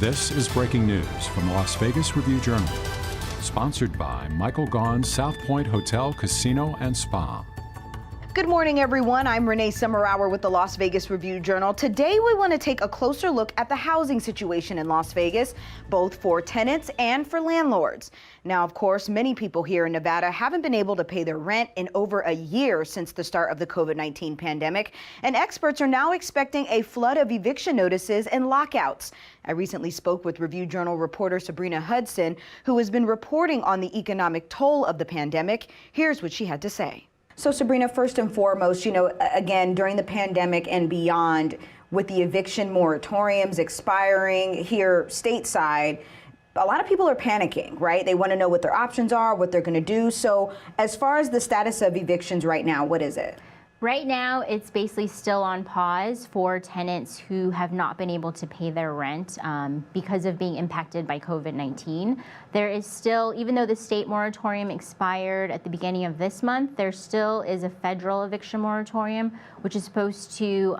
This is breaking news from the Las Vegas Review-Journal, sponsored by Michael Gaughan's South Point Hotel, Casino, and Spa. Good morning, everyone. I'm Renee Summerauer with the Las Vegas Review-Journal. Today, we want to take a closer look at the housing situation in Las Vegas, both for tenants and for landlords. Now, of course, many people here in Nevada haven't been able to pay their rent in over a year since the start of the COVID-19 pandemic, and experts are now expecting a flood of eviction notices and lockouts. I recently spoke with Review-Journal reporter Sabrina Hudson, who has been reporting on the economic toll of the pandemic. Here's what she had to say. So Sabrina, first and foremost, again, during the pandemic and beyond, with the eviction moratoriums expiring here stateside, a lot of people are panicking, right? They want to know what their options are, what they're going to do. So as far as the status of evictions right now, what is it? Right now, it's basically still on pause for tenants who have not been able to pay their rent because of being impacted by COVID-19. There is still, even though the state moratorium expired at the beginning of this month, there still is a federal eviction moratorium, which is supposed to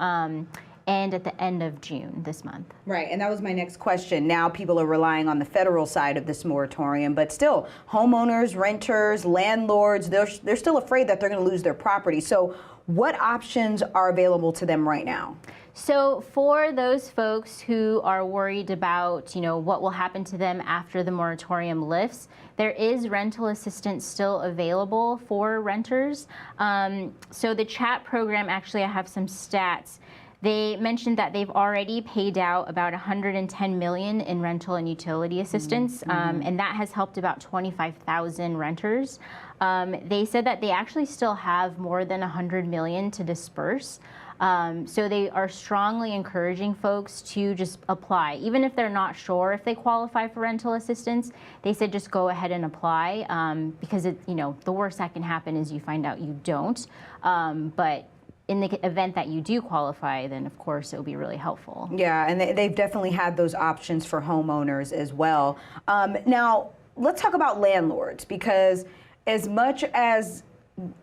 end at the end of June this month. Right, and that was my next question. Now people are relying on the federal side of this moratorium, but still, homeowners, renters, landlords, they're still afraid that they're going to lose their property. So what options are available to them right now? So for those folks who are worried about, what will happen to them after the moratorium lifts, there is rental assistance still available for renters. So the chat program, actually, I have some stats. They mentioned that they've already paid out about $110 million in rental and utility assistance, and that has helped about 25,000 renters. They said that they actually still have more than $100 million to disperse. So they are strongly encouraging folks to just apply. Even if they're not sure if they qualify for rental assistance, they said just go ahead and apply because the worst that can happen is you find out you don't. But in the event that you do qualify, then of course it will be really helpful. Yeah, and they've definitely had those options for homeowners as well. Now, let's talk about landlords, because as much as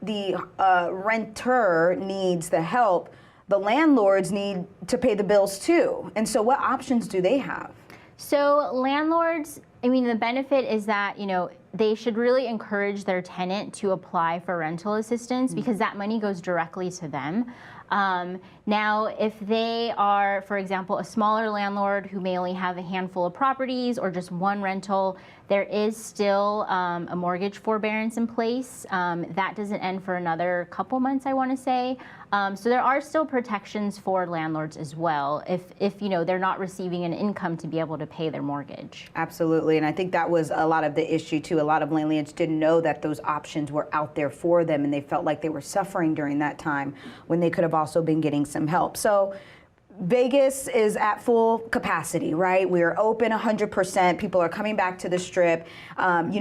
the renter needs the help, the landlords need to pay the bills too. And so what options do they have? So landlords, the benefit is that, they should really encourage their tenant to apply for rental assistance because that money goes directly to them. Now, if they are, for example, a smaller landlord who may only have a handful of properties or just one rental, there is still a mortgage forbearance in place. That doesn't end for another couple months, I want to say. So there are still protections for landlords as well if they're not receiving an income to be able to pay their mortgage. Absolutely, and I think that was a lot of the issue too. A lot of landlords didn't know that those options were out there for them, and they felt like they were suffering during that time when they could have also been getting some help. So Vegas is at full capacity, right? We are open 100%. People are coming back to the Strip.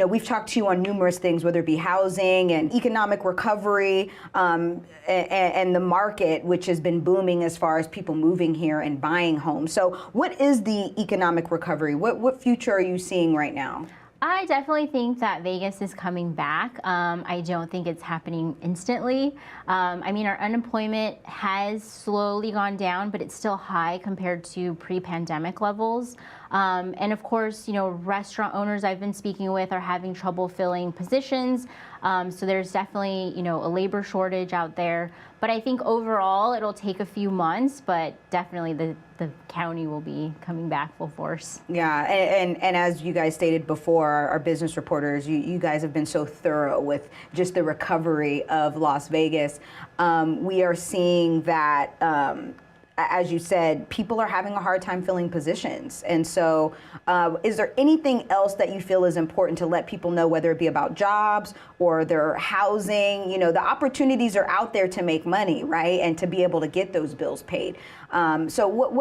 We've talked to you on numerous things, whether it be housing and economic recovery and the market, which has been booming as far as people moving here and buying homes. So what is the economic recovery? What future are you seeing right now? I definitely think that Vegas is coming back. I don't think it's happening instantly. Our unemployment has slowly gone down, but it's still high compared to pre-pandemic levels. And of course, restaurant owners I've been speaking with are having trouble filling positions. So there's definitely, a labor shortage out there. But I think overall it'll take a few months, but definitely the county will be coming back full force. Yeah, and as you guys stated before, our business reporters, you guys have been so thorough with just the recovery of Las Vegas. We are seeing that as you said, people are having a hard time filling positions. And so is there anything else that you feel is important to let people know, whether it be about jobs or their housing? The opportunities are out there to make money, right? And to be able to get those bills paid. So what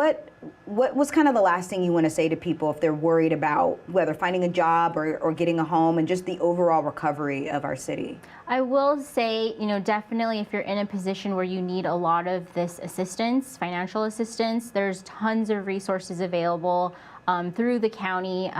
was kind of the last thing you want to say to people if they're worried about whether finding a job or getting a home and just the overall recovery of our city? I will say, definitely if you're in a position where you need a lot of this assistance, financial assistance, there's tons of resources available through the county.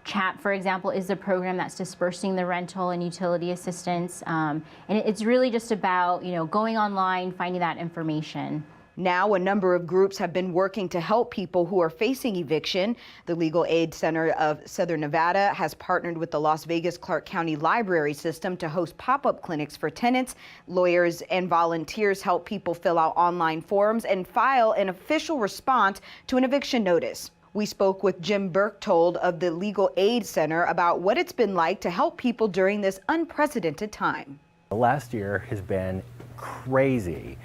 CHAP, for example, is the program that's dispersing the rental and utility assistance. And it's really just about, going online, finding that information. Now, a number of groups have been working to help people who are facing eviction. The Legal Aid Center of Southern Nevada has partnered with the Las Vegas Clark County Library System to host pop-up clinics for tenants. Lawyers and volunteers help people fill out online forms and file an official response to an eviction notice. We spoke with Jim Berchtold of the Legal Aid Center about what it's been like to help people during this unprecedented time. The last year has been crazy.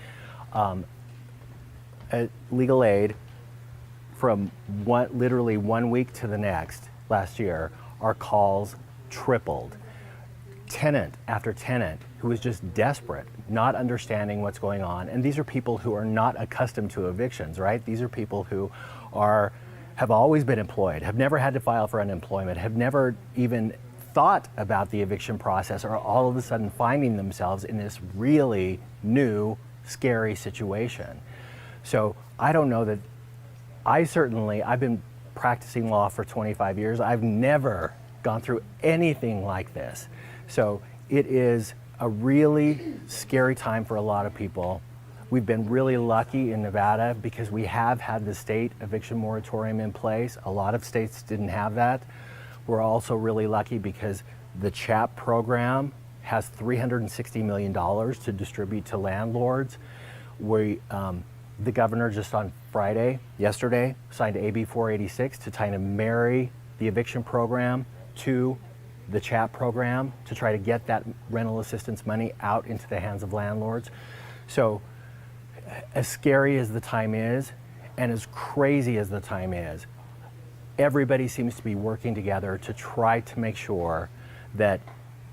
At Legal Aid, from literally 1 week to the next last year, our calls tripled. Tenant after tenant who was just desperate, not understanding what's going on. And these are people who are not accustomed to evictions, right? These are people who have always been employed, have never had to file for unemployment, have never even thought about the eviction process, or all of a sudden finding themselves in this really new, scary situation. So I don't know that, I've been practicing law for 25 years. I've never gone through anything like this. So it is a really scary time for a lot of people. We've been really lucky in Nevada because we have had the state eviction moratorium in place. A lot of states didn't have that. We're also really lucky because the CHAP program has $360 million to distribute to landlords. The governor just on yesterday, signed AB 486 to kind of marry the eviction program to the CHAP program to try to get that rental assistance money out into the hands of landlords. So as scary as the time is, and as crazy as the time is, everybody seems to be working together to try to make sure that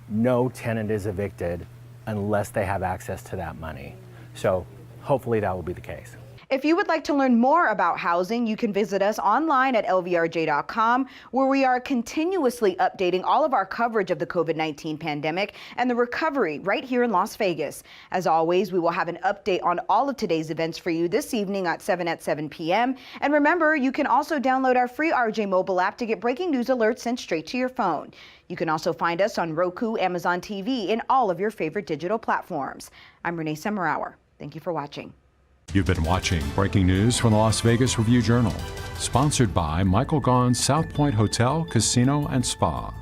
no tenant is evicted unless they have access to that money. So hopefully that will be the case. If you would like to learn more about housing, you can visit us online at lvrj.com, where we are continuously updating all of our coverage of the COVID-19 pandemic and the recovery right here in Las Vegas. As always, we will have an update on all of today's events for you this evening at 7 p.m. And remember, you can also download our free RJ mobile app to get breaking news alerts sent straight to your phone. You can also find us on Roku, Amazon TV, and all of your favorite digital platforms. I'm Renee Semmerauer. Thank you for watching. You've been watching Breaking News from the Las Vegas Review-Journal, sponsored by Michael Gaughan's South Point Hotel, Casino, and Spa.